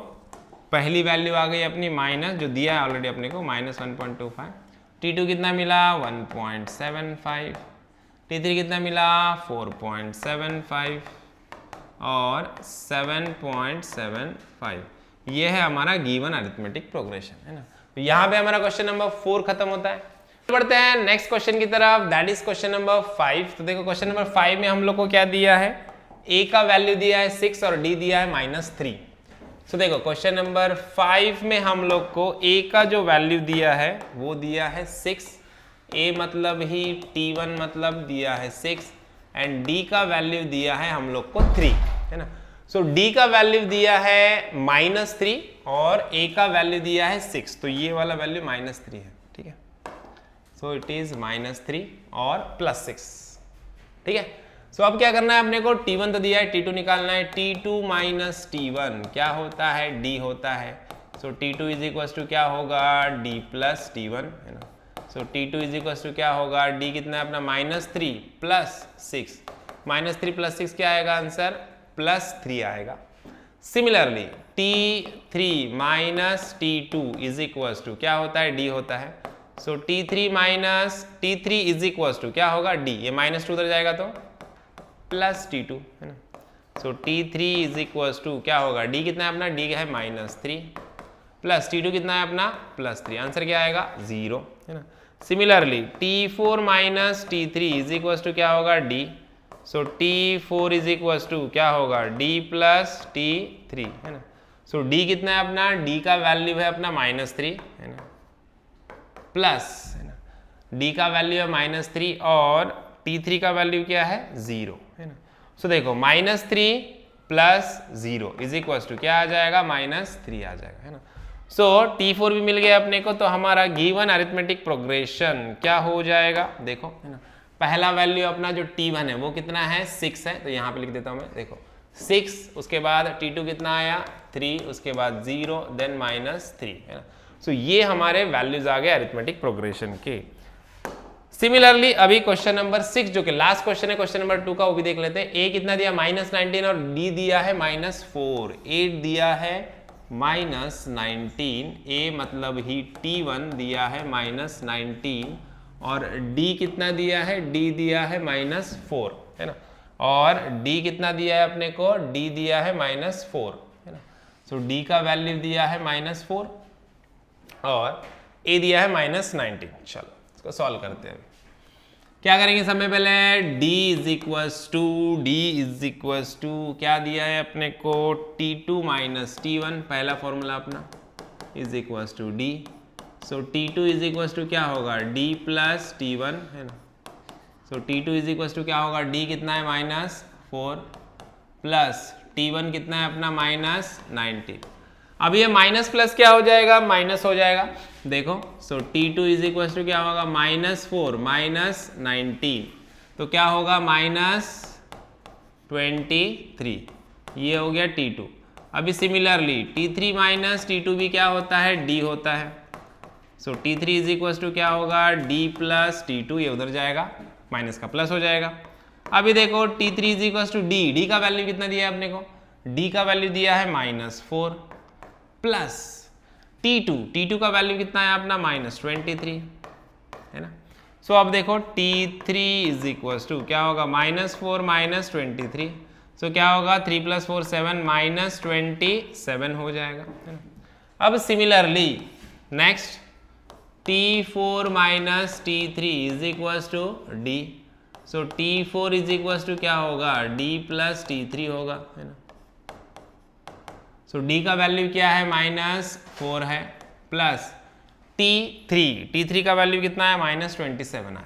पहली वैल्यू आ गई अपनी माइनस, जो दिया है ऑलरेडी अपने को -1.25। T2 कितना मिला 1.75, T3 कितना मिला 4.75 और 7.75। ये है हमारा गिवन अरिथमेटिक प्रोग्रेशन है ना। तो यहाँ पे हमारा क्वेश्चन नंबर 4 खत्म होता है। बढ़ते हैं नेक्स्ट क्वेश्चन की तरफ, दैट इज क्वेश्चन नंबर 5। तो देखो क्वेश्चन नंबर 5 में हम लोग को क्या दिया है, A का वैल्यू दिया है 6 और D दिया है -3। सो देखो क्वेश्चन नंबर 5 में हम लोग को A का जो वैल्यू दिया है वो दिया है 6, A मतलब ही T1 मतलब दिया है 6 एंड D का वैल्यू दिया है हम लोग को 3 है ना। सो D का वैल्यू दिया है -3 और A का वैल्यू दिया है 6, तो ये वाला वैल्यू -3 है, ठीक है। सो इट इज -3 और +6, ठीक है। सो अब क्या करना है अपने को, T1 तो दिया है, T2 निकालना है। T2 - T1 क्या होता है, D होता है। सो T2 इज इक्वल टू क्या होगा D प्लस T1 है ना। सो T2 इज इक्वल टू क्या होगा, D कितना है अपना -3 + 6, -3 + 6 क्या आएगा आंसर +3 आएगा। Similarly T3 - T2 is equal to क्या होता है, D होता है। सो T3 इज इक्वल टू क्या होगा D, ये -2 उधर जाएगा तो +T2 है ना। सो T3 इज इक्वल टू क्या होगा, D कितना है अपना, D है -3 प्लस T2 कितना है अपना +3, आंसर क्या आएगा 0 है ना। Similarly T4 - T3 is equal to क्या होगा D, so T4 is equal to क्या होगा D प्लस T3 है ना। सो D कितना है अपना, D का वैल्यू है अपना -3 है ना, प्लस है ना, D का वैल्यू है -3 और T3 का वैल्यू क्या है 0 है ना। सो देखो -3 + 0 इज इक्वल टू क्या आ जाएगा -3 आ जाएगा है ना। सो T4 भी मिल गया अपने को, तो हमारा गिवन अरिथमेटिक प्रोग्रेशन क्या हो जाएगा, देखो है ना। पहला वैल्यू अपना जो T1 है वो कितना है 6 है, तो यहाँ पे लिख देता हूँ मैं, देखो 6, उसके बाद T2 कितना आया 3, उसके बाद 0, देन -3, है ना। सो ये हमारे वैल्यूज आ गए अरिथमेटिक प्रोग्रेशन के। सिमिलरली अभी क्वेश्चन नंबर 6 जो कि लास्ट क्वेश्चन है क्वेश्चन नंबर 2 का, वो भी देख लेते हैं। ए कितना दिया -19 और डी दिया है -4, ए दिया है -19, ए मतलब ही T1 दिया है -19 और डी कितना दिया है, डी दिया है -4, है ना। और डी कितना दिया है अपने को, डी दिया है -4, है ना। सो डी का वैल्यू दिया है -4 और ए दिया है -19। चलो इसको सॉल्व करते हैं। क्या करेंगे सबसे पहले, d इज इक्वल्स टू क्या दिया है अपने को, T2 माइनस T1, पहला फॉर्मूला अपना, is equals to D. So T2 is equals to क्या होगा, d प्लस T1, है ना। सो T2 इज इक्वल्स टू क्या होगा, d कितना है -4 प्लस T1 कितना है अपना -19। अब ये माइनस प्लस क्या हो जाएगा, माइनस हो जाएगा, देखो। सो T2 इज इक्वल टू क्या होगा, -4 -19, तो क्या होगा -23, ये हो गया T2। अभी सिमिलरली T3 माइनस T2 भी क्या होता है, D होता है। सो T3 इज इक्वल टू क्या होगा, D प्लस T2, ये उधर जाएगा, माइनस का प्लस हो जाएगा। अभी देखो T3 is equal to D, D का वैल्यू कितना दिया है अपने को, D का वैल्यू दिया है -4 प्लस T2 का वैल्यू कितना है अपना -23, है ना। सो अब देखो T3 इज इक्वल टू क्या होगा, -4 -23, सो क्या होगा 3 + 4 7 -27 हो जाएगा, है ना। अब similarly next T4 minus T3 is equal to D, so T4 is equal to क्या होगा, D प्लस T3 होगा, है ना। सो D का वैल्यू क्या है, -4 है प्लस T3 का वैल्यू कितना है, -27 है।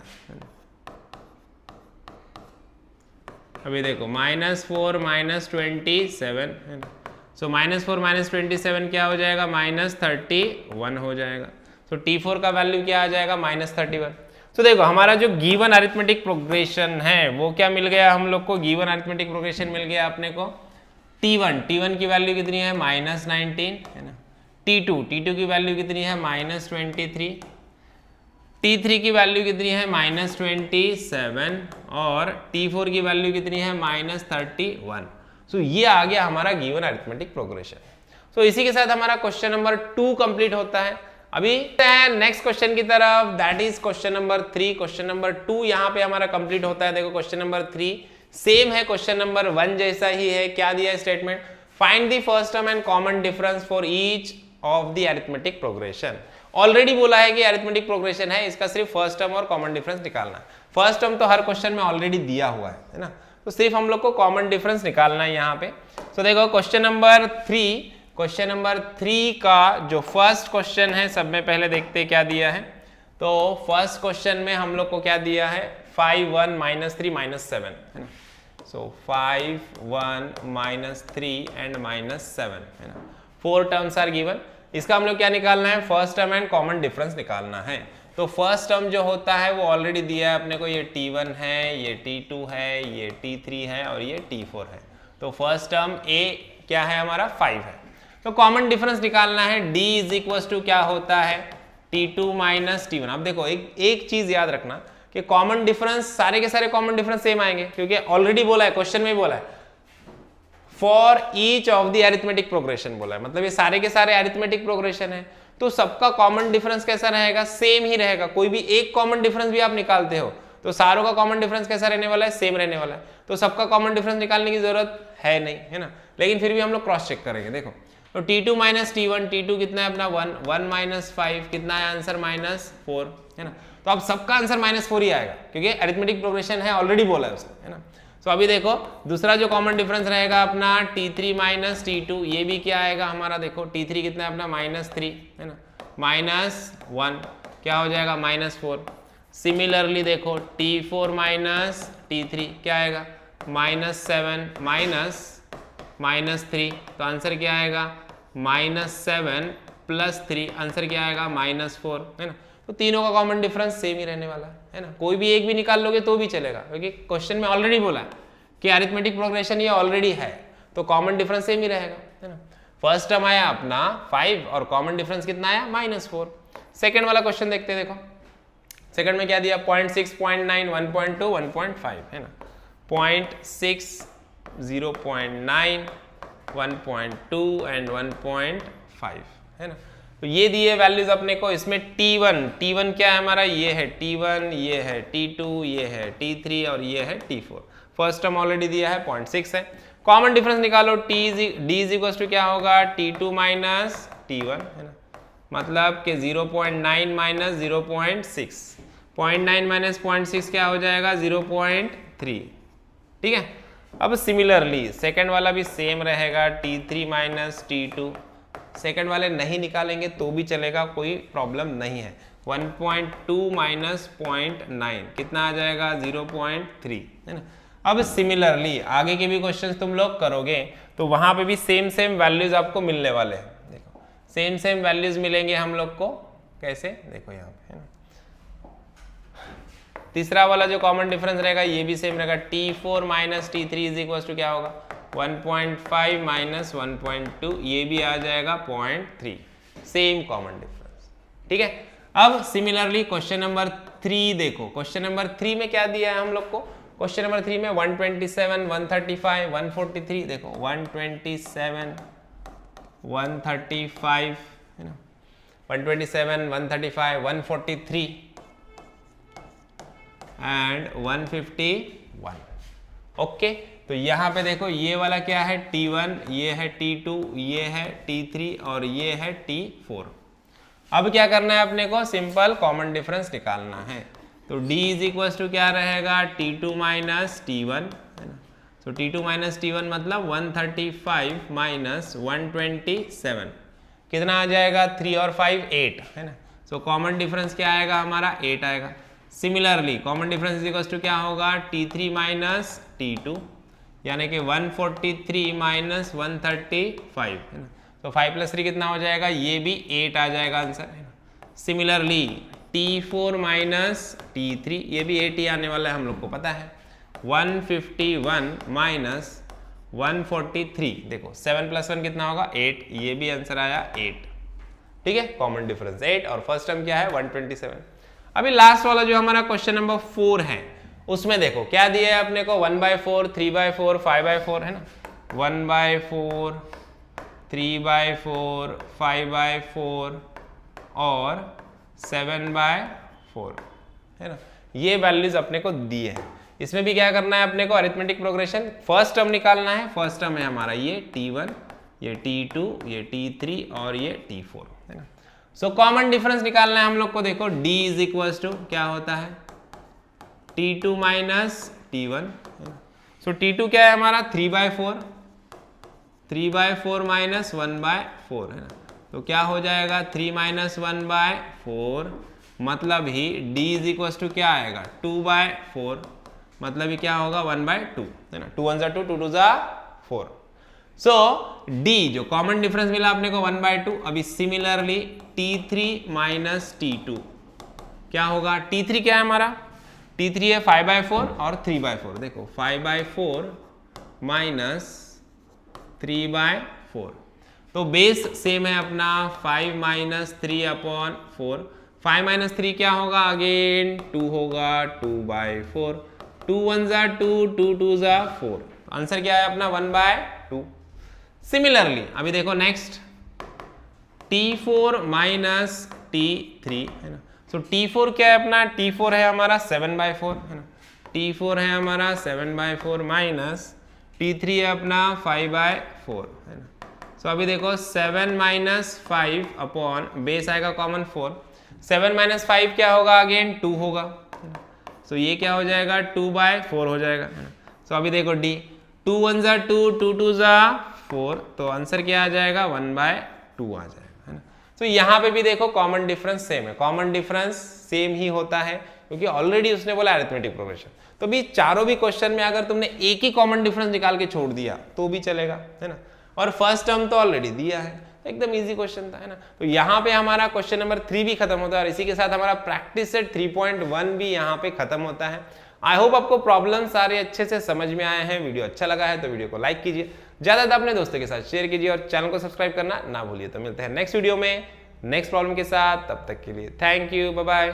अभी देखो -4 -27 है ना। सो -4 -27 क्या हो जाएगा, -31 हो जाएगा। तो T4 का वैल्यू क्या आ जाएगा, -31। तो देखो हमारा जो गिवन अरिथमेटिक प्रोग्रेशन है वो क्या मिल गया हम लोग को, गिवन अरिथमेटिक प्रोग्रेशन मिल गया अपने को। T1 की वैल्यू कितनी है, -19, है ना। T2 की वैल्यू कितनी है, -23, T3 की वैल्यू कितनी है, -27 और T4 की वैल्यू कितनी है, -31। सो ये आ गया हमारा गिवन अरिथमेटिक प्रोग्रेशन। सो इसी के साथ हमारा क्वेश्चन नंबर 2 कंप्लीट होता है। अभी नेक्स्ट क्वेश्चन की तरफ, that is question number 3। Question number 2 यहाँ पे हमारा कंप्लीट होता है। देखो क्वेश्चन नंबर 3 सेम है क्वेश्चन नंबर 1 जैसा ही है। क्या दिया है statement, find the first term and common difference for each of the arithmetic progression. Already बोला है कि अरिथमेटिक प्रोग्रेशन है, इसका सिर्फ फर्स्ट टर्म और कॉमन डिफरेंस निकालना है। फर्स्ट टर्म तो हर क्वेश्चन में ऑलरेडी दिया हुआ है ना, तो सिर्फ हम लोग को कॉमन डिफरेंस निकालना है यहाँ पे। तो देखो क्वेश्चन नंबर 3 का जो फर्स्ट क्वेश्चन है, सब में पहले देखते क्या दिया है। तो फर्स्ट क्वेश्चन में हम लोग को क्या दिया है, 5 1 -3 -7, है ना। सो 5 1 -3 एंड -7, है ना। 4 टर्म्स आर गिवन। इसका हम लोग क्या निकालना है, first term and common difference निकालना है। तो फर्स्ट टर्म जो होता है वो ऑलरेडी दिया है अपने को, ये T1 है, ये T2 है, ये T3 है और ये T4 है। तो फर्स्ट टर्म A क्या है हमारा, 5 है। तो कॉमन डिफरेंस निकालना है, D इज इक्वल टू क्या होता है, T2 माइनस T1। अब देखो एक चीज याद रखना कि कॉमन डिफरेंस, सारे के सारे कॉमन डिफरेंस सेम आएंगे, क्योंकि ऑलरेडी बोला है, क्वेश्चन में बोला है for each of the arithmetic progression बोला है, मतलब ये सारे के सारे अरिथमेटिक प्रोग्रेशन है। तो सबका कॉमन डिफरेंस कैसा रहेगा, सेम ही रहेगा। कोई भी एक कॉमन डिफरेंस भी आप निकालते हो तो सारों का कॉमन डिफरेंस कैसा रहने वाला है, सेम रहने वाला है। तो सबका कॉमन डिफरेंस निकालने की जरूरत है नहीं, है ना, लेकिन फिर भी हम लोग क्रॉस चेक करेंगे। देखो तो T2 माइनस T1, T2 कितना है अपना 1, 1 माइनस 5 कितना है आंसर, -4, है ना। तो अब सबका आंसर -4 ही आएगा, क्योंकि अरिथमेटिक प्रोग्रेशन है, ऑलरेडी बोला है उसने, है ना। तो अभी देखो दूसरा जो कॉमन डिफरेंस रहेगा अपना T3 माइनस T2, ये भी क्या आएगा हमारा, देखो T3 कितना है अपना -3, है ना, -1 क्या हो जाएगा, -4। सिमिलरली देखो T4 माइनस T3 क्या आएगा, -7 -3, तो आंसर क्या आएगा, -7 + 3, आंसर क्या आएगा, -4, है ना। तो तीनों का कॉमन डिफरेंस सेम ही रहने वाला है ना। कोई भी एक भी निकाल लोगे तो भी चलेगा, क्योंकि क्वेश्चन में ऑलरेडी बोला है कि अरिथमेटिक प्रोग्रेशन ये ऑलरेडी है। तो कॉमन डिफरेंस सेम ही रहेगा, है ना। फर्स्ट टर्म आया अपना 5 और कॉमन डिफरेंस कितना आया -4। सेकंड वाला क्वेश्चन देखते हैं, देखो सेकंड में क्या दिया 0.6, 0.9, 1.2, 1.5, है ना। 0.6, 0.9, 1.2 एंड 1.5, है ना। तो ये दिए वैल्यूज अपने को। इसमें T1 क्या है हमारा, ये है T1, ये है T2, ये है T3 और ये है T4। फर्स्ट टर्म ऑलरेडी दिया है 0.6 है। कॉमन डिफरेंस निकालो, D इज क्या होगा T2 माइनस T1, है ना। मतलब कि 0.9 माइनस 0.6, 0.9 माइनस 0.6 क्या हो जाएगा 0.3, ठीक है। अब सिमिलरली सेकेंड वाला भी सेम रहेगा, T3 माइनस T2। सेकेंड वाले नहीं निकालेंगे तो भी चलेगा, कोई प्रॉब्लम नहीं है। 1.2 माइनस 0.9 कितना आ जाएगा 0.3, है ना। अब सिमिलरली आगे के भी क्वेश्चंस तुम लोग करोगे तो वहां पे भी सेम वैल्यूज आपको मिलने वाले हैं। देखो सेम वैल्यूज मिलेंगे हम लोग को, कैसे देखो यहाँ पे, है ना। तीसरा वाला जो कॉमन डिफरेंस रहेगा ये भी सेम रहेगा, T4 minus T3 is equal to क्या होगा 1.5 माइनस 1.2, ये भी आ जाएगा 0.3, सेम कॉमन डिफरेंस, ठीक है। अब सिमिलरली क्वेश्चन नंबर 3 देखो, क्वेश्चन नंबर 3 में क्या दिया है हम लोग को, क्वेश्चन नंबर 3 में 127, 135, 143, देखो 127, 135, है ना, 127, 135, 143 एंड 151। ओके, तो यहाँ पे देखो ये वाला क्या है T1, ये है T2, ये है T3 और ये है T4। अब क्या करना है अपने को, सिंपल कॉमन डिफरेंस निकालना है। तो D इज इक्वल टू क्या रहेगा T2 माइनस T1, है ना। तो T2 माइनस T1 मतलब 135 माइनस 127 कितना आ जाएगा 3 और 5 8, है ना। सो कॉमन डिफरेंस क्या आएगा हमारा 8 आएगा। Similarly common difference is equal to क्या होगा T3 माइनस T2 यानी कि 143 माइनस 135, है ना। तो 5 प्लस 3 कितना हो जाएगा, ये भी 8 आ जाएगा आंसर, है ना। सिमिलरली T4 माइनस T3 ये भी 8 ही आने वाला है, हम लोग को पता है। 151 माइनस 143, देखो 7 प्लस 1 कितना होगा 8, ये भी आंसर आया 8, ठीक है। कॉमन डिफरेंस 8 और फर्स्ट टर्म क्या है 127। अभी लास्ट वाला जो हमारा क्वेश्चन नंबर 4 है उसमें देखो क्या दिया है अपने को 1/4, 3/4, 5/4, है ना। 1/4, 3/4, 5/4 और 7/4, है ना। ये वैल्यूज अपने को दिए हैं। इसमें भी क्या करना है अपने को, अरिथमेटिक प्रोग्रेशन, फर्स्ट टर्म निकालना है। फर्स्ट टर्म है हमारा ये T1, ये T2, ये T3 और ये T4, है ना। सो कॉमन डिफरेंस निकालना है हम लोग को। देखो D इज इक्वल टू क्या होता है T2 माइनस T1, सो T2 क्या है हमारा 3/4, 3/4 माइनस 1/4, है ना। तो क्या हो जाएगा 3 माइनस 1/4 मतलब ही D इज इक्वल टू क्या आएगा 2/4 मतलब ही क्या होगा 1/2, है ना। 2 1 2, 2 2 4। सो D जो कॉमन डिफरेंस मिला अपने को 1/2। अभी सिमिलरली T3 माइनस T2 क्या होगा, T3 क्या है हमारा, T3 है 5/4 और 3/4। देखो 5/4 माइनस 3/4, तो बेस सेम है अपना 5 माइनस 3/4। 5 माइनस 3 क्या होगा, अगेन 2 होगा 2/4। 2 1 2, 2 2 4, आंसर क्या है अपना 1/2। सिमिलरली अभी देखो नेक्स्ट T4 माइनस T3, है ना। सो T4 क्या है अपना, T4 है हमारा 7/4, है ना। T4 है हमारा 7/4 माइनस T3 है अपना 5/4, है ना। सो अभी देखो 7 माइनस 5 अपॉन बेस आएगा कॉमन 4। 7 माइनस 5 क्या होगा, अगेन 2 होगा, सो ये क्या हो जाएगा 2/4 हो जाएगा, है ना। सो अभी देखो D 2 1 2, 2 2 4, तो आंसर क्या आ जाएगा 1/2 आ जाएगा, है ना। तो यहाँ पे भी देखो कॉमन डिफरेंस सेम है, कॉमन डिफरेंस सेम ही होता है क्योंकि ऑलरेडी उसने बोला अरिथमेटिक प्रोग्रेशन। तो भी चारों भी क्वेश्चन में अगर तुमने एक ही कॉमन डिफरेंस निकाल के छोड़ दिया तो भी चलेगा, है ना। और फर्स्ट टर्म तो ऑलरेडी दिया है, एकदम इजी क्वेश्चन था, है ना। तो यहाँ पे हमारा क्वेश्चन नंबर 3 भी खत्म होता है और इसी के साथ हमारा प्रैक्टिस सेट 3.1 भी यहाँ पे खत्म होता है। आई होप आपको प्रॉब्लम सारे अच्छे से समझ में आए हैं। वीडियो अच्छा लगा है तो वीडियो को लाइक कीजिए, ज़्यादा अपने दोस्तों के साथ शेयर कीजिए और चैनल को सब्सक्राइब करना ना भूलिए। तो मिलते हैं नेक्स्ट वीडियो में नेक्स्ट प्रॉब्लम के साथ, तब तक के लिए थैंक यू, बाय बाय।